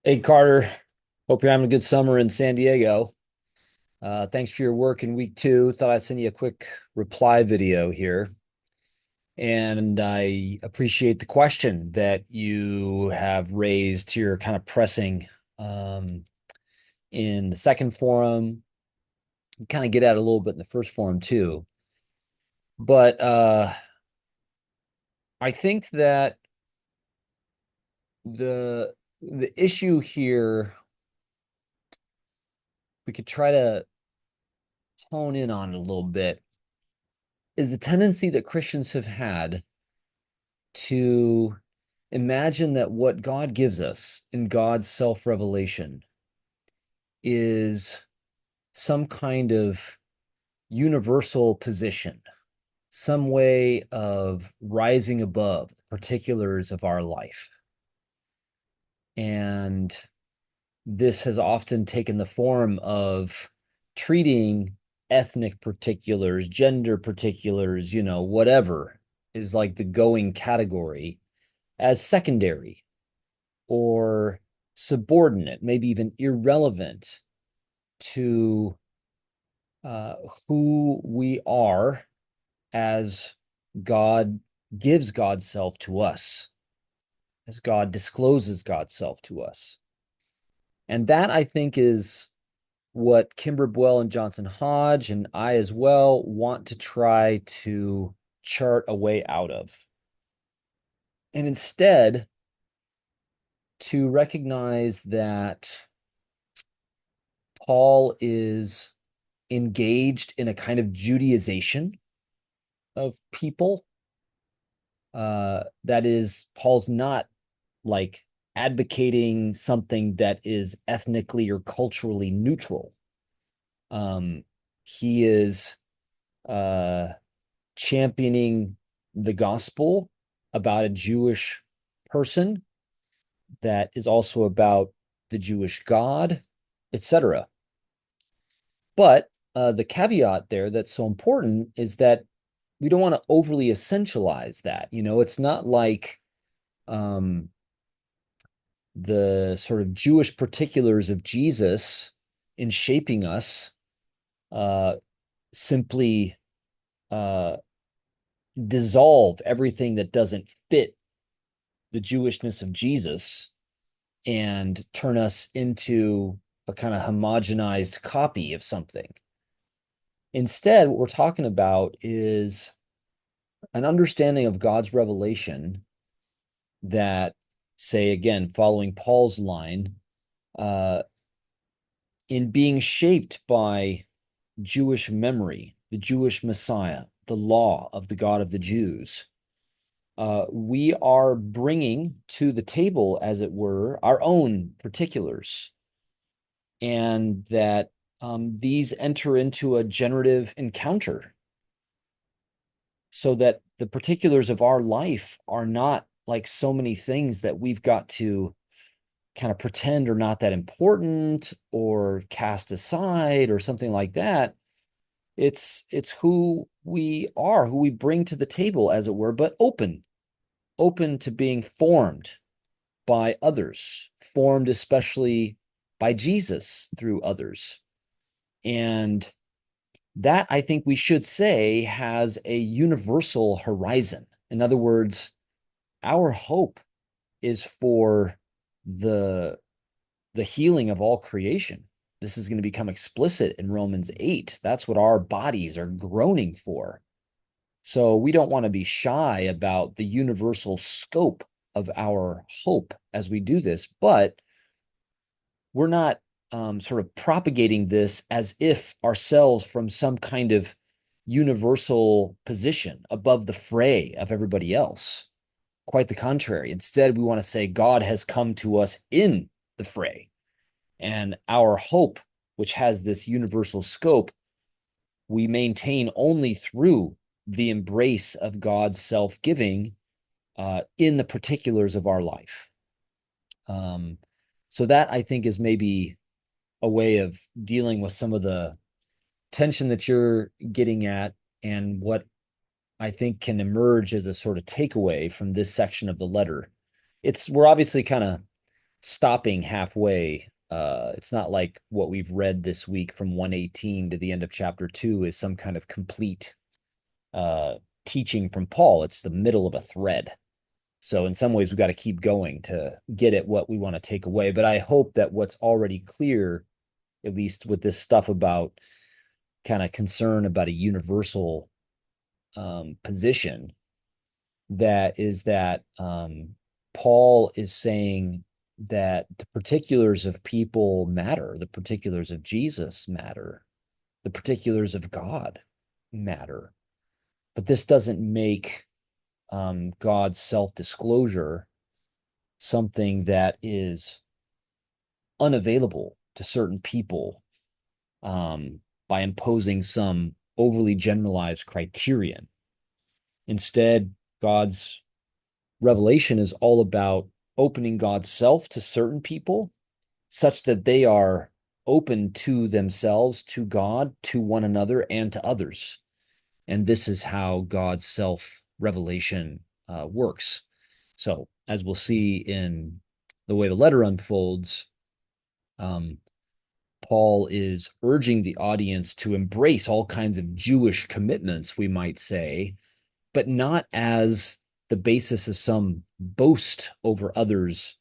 Hey Carter, hope you're having a good summer in San Diego. Thanks for your work in week two. Thought I'd send you a quick reply video here. And I appreciate the question that you have raised here, kind of pressing um, in the second forum. Kind of get at it a little bit in the first forum too. But I think that the issue here, we could try to hone in on it a little bit, is the tendency that Christians have had to imagine that what God gives us in God's self-revelation is some kind of universal position, some way of rising above the particulars of our life. And this has often taken the form of treating ethnic particulars, gender particulars, whatever is like the going category as secondary or subordinate, maybe even irrelevant to uh, who we are as God gives God's self to us, as God discloses God's self to us. And that I think is what Kimber Buell and Johnson Hodge and I as well want to try to chart a way out of. And instead, to recognize that Paul is engaged in a kind of Judaization of people. That is, Paul's not like advocating something that is ethnically or culturally neutral. Um, he is uh, championing the gospel about a Jewish person that is also about the Jewish God, etc. But the caveat there that's so important is that we don't want to overly essentialize that. It's not like um, the sort of Jewish particulars of Jesus in shaping us uh, simply uh, dissolve everything that doesn't fit the Jewishness of Jesus and turn us into a kind of homogenized copy of something. Instead, what we're talking about is an understanding of God's revelation that, say, again, following Paul's line, uh, in being shaped by Jewish memory, the Jewish Messiah, the law of the God of the Jews, we are bringing to the table, as it were, our own particulars, and that these enter into a generative encounter so that the particulars of our life are not like so many things that we've got to kind of pretend are not that important or cast aside or something like that. It's who we are, who we bring to the table, as it were, but open to being formed by others, formed especially by Jesus through others. And that, I think we should say, has a universal horizon. In other words, our hope is for the the healing of all creation. This is going to become explicit in Romans 8. That's what our bodies are groaning for. So we don't want to be shy about the universal scope of our hope as we do this, but we're not sort of propagating this as if ourselves from some kind of universal position above the fray of everybody else. Quite the contrary. Instead, we want to say God has come to us in the fray. And our hope, which has this universal scope, we maintain only through the embrace of God's self giving in the particulars of our life. Um, so, that I think is maybe a way of dealing with some of the tension that you're getting at and what I think can emerge as a sort of takeaway from this section of the letter. We're obviously kind of stopping halfway. It's not like what we've read this week from 118 to the end of chapter 2 is some kind of complete uh, teaching from Paul. It's the middle of a thread. So in some ways, we've got to keep going to get at what we want to take away. But I hope that what's already clear, at least with this stuff about kind of concern about a universal position, that is that Paul is saying that the particulars of people matter, the particulars of Jesus matter, the particulars of God matter. But this doesn't make God's self-disclosure something that is unavailable to certain people by imposing some overly generalized criterion. Instead, God's revelation is all about opening God's self to certain people such that they are open to themselves, to God, to one another, and to others. And this is how God's self revelation works. So, as we'll see in the way the letter unfolds, um, Paul is urging the audience to embrace all kinds of Jewish commitments, we might say, but not as the basis of some boast over others,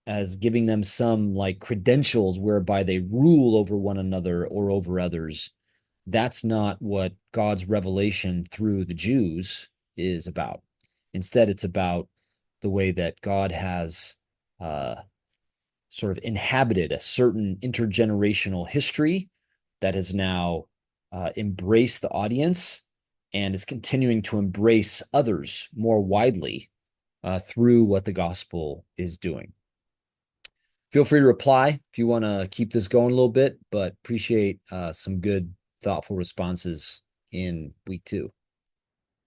as giving them some like credentials whereby they rule over one another or over others. That's not what God's revelation through the Jews is about. Instead, it's about the way that God has uh, sort of inhabited a certain intergenerational history that has now embraced the audience and is continuing to embrace others more widely through what the gospel is doing. Feel free to reply if you want to keep this going a little bit, but appreciate some good, thoughtful responses in week 2.